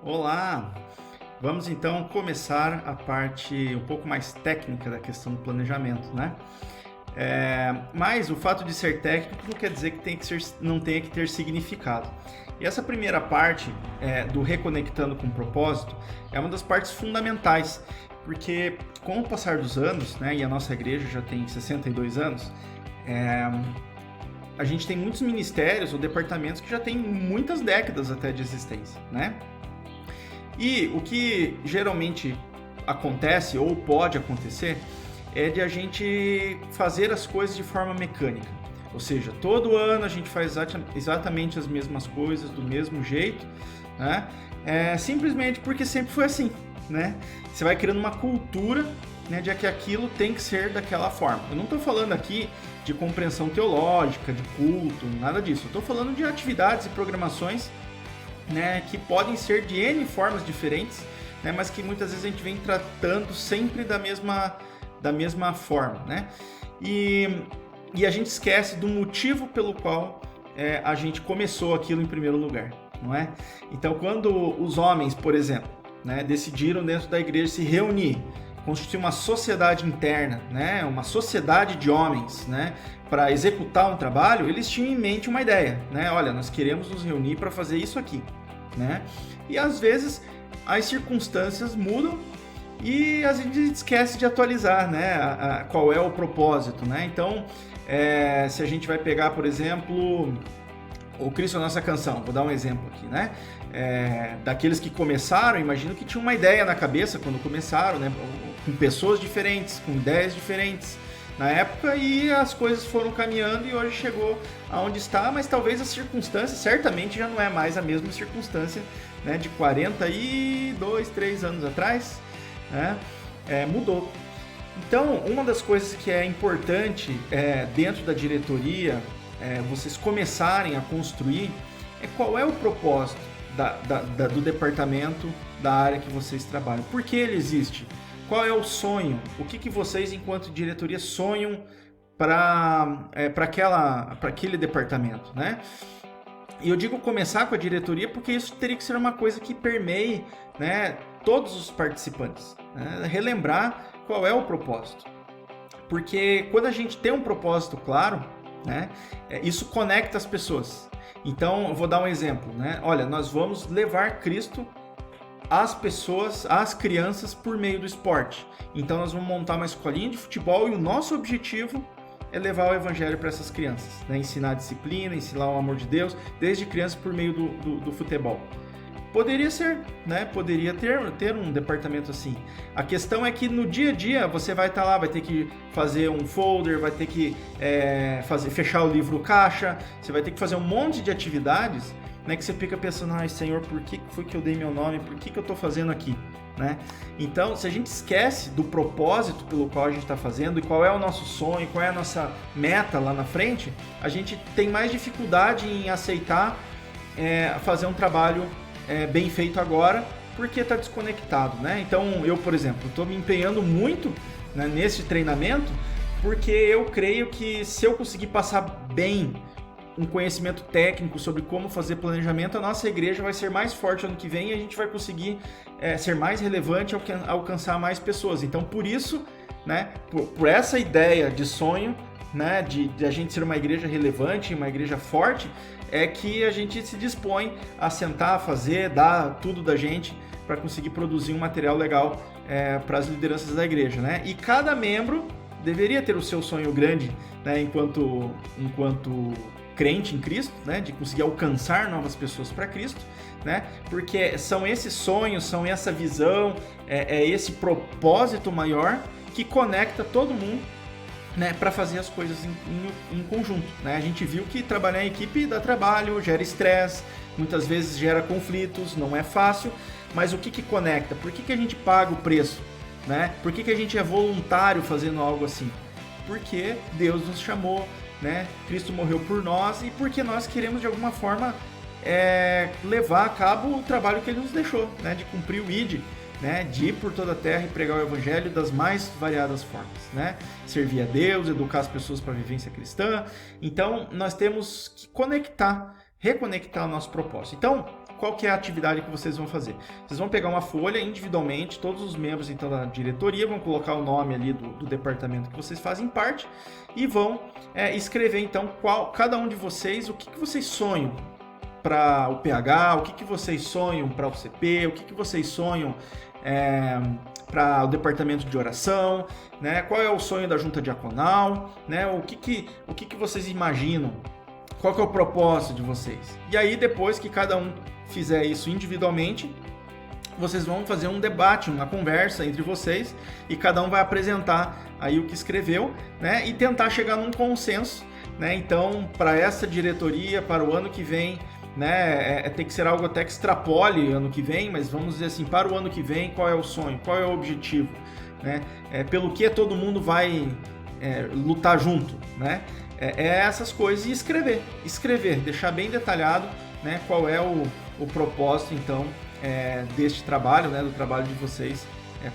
Olá! Vamos então começar a parte um pouco mais técnica da questão do planejamento, né? Mas o fato de ser técnico não quer dizer que, não tenha que ter significado. E essa primeira parte do Reconectando com Propósito é uma das partes fundamentais, porque com o passar dos anos, né, e a nossa igreja já tem 62 anos, a gente tem muitos ministérios ou departamentos que já têm muitas décadas até de existência, né? E o que geralmente acontece ou pode acontecer é de a gente fazer as coisas de forma mecânica. Ou seja, todo ano a gente faz exatamente as mesmas coisas, do mesmo jeito, né? Simplesmente porque sempre foi assim, né? Você vai criando uma cultura, né, de que aquilo tem que ser daquela forma. Eu não estou falando aqui de compreensão teológica, de culto, nada disso. Eu estou falando de atividades e programações, né, que podem ser de N formas diferentes, né, mas que muitas vezes a gente vem tratando sempre da mesma forma, né? E a gente esquece do motivo pelo qual a gente começou aquilo em primeiro lugar, não é? Então, quando os homens, por exemplo, né, decidiram dentro da igreja se reunir, constituir uma sociedade interna, né, uma sociedade de homens, né, para executar um trabalho, eles tinham em mente uma ideia, né? Olha, nós queremos nos reunir para fazer isso aqui, né? E às vezes as circunstâncias mudam e a gente esquece de atualizar, né, qual é o propósito, né? Então, se a gente vai pegar, por exemplo, o Cristo é a Nossa Canção, vou dar um exemplo aqui, né? Daqueles que começaram, imagino que tinham uma ideia na cabeça quando começaram, né? Com pessoas diferentes, com ideias diferentes na época, e as coisas foram caminhando e hoje chegou aonde está, mas talvez a circunstância certamente já não é mais a mesma circunstância, né, de 42, 3 anos atrás, né? Mudou. Então, uma das coisas que é importante dentro da diretoria, vocês começarem a construir, qual é o propósito do departamento, da área que vocês trabalham. Por que ele existe? Qual é o sonho? O que vocês, enquanto diretoria, sonham para aquele departamento, né? E eu digo começar com a diretoria porque isso teria que ser uma coisa que permeie, né, todos os participantes, né? Relembrar qual é o propósito. Porque quando a gente tem um propósito claro, né, isso conecta as pessoas. Então, eu vou dar um exemplo, né? Olha, nós vamos levar Cristo às pessoas, às crianças, por meio do esporte. Então, nós vamos montar uma escolinha de futebol e o nosso objetivo é levar o evangelho para essas crianças, né? Ensinar a disciplina, ensinar o amor de Deus, desde criança por meio do futebol. Poderia ser, né? Poderia ter um departamento assim. A questão é que no dia a dia você vai estar lá, vai ter que fazer um folder, vai ter que fechar o livro caixa, você vai ter que fazer um monte de atividades, né, que você fica pensando, ai Senhor, por que foi que eu dei meu nome? Por que eu estou fazendo aqui? Né? Então, se a gente esquece do propósito pelo qual a gente está fazendo e qual é o nosso sonho, qual é a nossa meta lá na frente, a gente tem mais dificuldade em aceitar fazer um trabalho bem feito agora, porque está desconectado, né? Então, eu, por exemplo, estou me empenhando muito, né, nesse treinamento, porque eu creio que se eu conseguir passar bem um conhecimento técnico sobre como fazer planejamento, a nossa igreja vai ser mais forte ano que vem e a gente vai conseguir ser mais relevante, alcançar mais pessoas. Então, por isso, né, por essa ideia de sonho, né, de a gente ser uma igreja relevante, uma igreja forte, é que a gente se dispõe a sentar, fazer, dar tudo da gente para conseguir produzir um material legal para as lideranças da igreja, né? E cada membro deveria ter o seu sonho grande, né, enquanto crente em Cristo, né, de conseguir alcançar novas pessoas para Cristo, né, porque são esses sonhos, são essa visão, esse propósito maior que conecta todo mundo, né, para fazer as coisas em conjunto, né? A gente viu que trabalhar em equipe dá trabalho, gera estresse, muitas vezes gera conflitos, não é fácil, mas o que conecta? Por que a gente paga o preço, né? Por que a gente é voluntário fazendo algo assim? Porque Deus nos chamou, né? Cristo morreu por nós e porque nós queremos de alguma forma levar a cabo o trabalho que Ele nos deixou, né? De cumprir o ID, né? De ir por toda a terra e pregar o evangelho das mais variadas formas, né? Servir a Deus, educar as pessoas para a vivência cristã. Então, nós temos que reconectar o nosso propósito. Então, qual que é a atividade que vocês vão fazer? Vocês vão pegar uma folha individualmente, todos os membros então da diretoria vão colocar o nome ali do departamento que vocês fazem parte e vão escrever então cada um de vocês, o que vocês sonham para o PH, o que vocês sonham para o CP, o que vocês sonham para o departamento de oração, né? Qual é o sonho da junta diaconal, né? O que vocês imaginam, qual que é o propósito de vocês. E aí depois que cada um fizer isso individualmente, vocês vão fazer um debate, uma conversa entre vocês e cada um vai apresentar aí o que escreveu, né? E tentar chegar num consenso, né? Então, para essa diretoria, para o ano que vem, né? Tem que ser algo até que extrapole ano que vem, mas vamos dizer assim, para o ano que vem, qual é o sonho, qual é o objetivo, né? Pelo que todo mundo vai lutar junto, né? Essas coisas e escrever, deixar bem detalhado, né? Qual é o propósito, então, deste trabalho, né? Do trabalho de vocês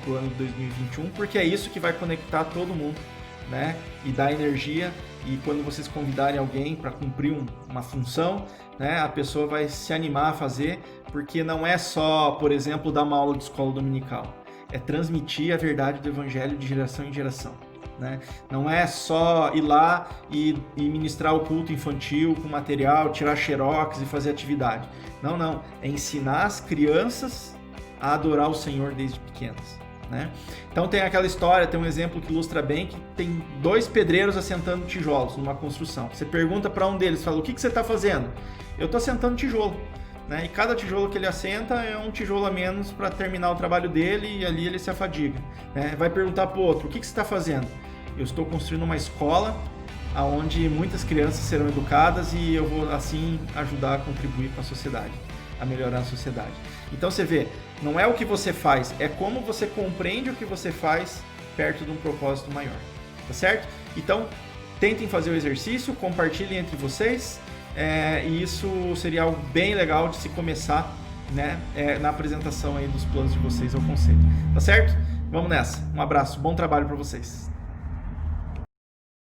para o ano de 2021, porque é isso que vai conectar todo mundo, né? E dar energia. E quando vocês convidarem alguém para cumprir uma função, né, a pessoa vai se animar a fazer, porque não é só, por exemplo, dar uma aula de escola dominical, é transmitir a verdade do evangelho de geração em geração, né? Não é só ir lá e ministrar o culto infantil com material, tirar xerox e fazer atividade. Não, é ensinar as crianças a adorar o Senhor desde pequenas, né? Então tem aquela história, tem um exemplo que ilustra bem, que tem 2 pedreiros assentando tijolos numa construção. Você pergunta para um deles, fala, o que você está fazendo? Eu estou assentando tijolo, né? E cada tijolo que ele assenta é um tijolo a menos para terminar o trabalho dele e ali ele se afadiga, né? Vai perguntar para o outro, o que você está fazendo? Eu estou construindo uma escola onde muitas crianças serão educadas e eu vou assim ajudar a contribuir com a sociedade, a melhorar a sociedade. Então você vê, não é o que você faz, é como você compreende o que você faz perto de um propósito maior, tá certo? Então, tentem fazer o exercício, compartilhem entre vocês, e isso seria algo bem legal de se começar, né, na apresentação aí dos planos de vocês ao conselho, tá certo? Vamos nessa, um abraço, bom trabalho para vocês.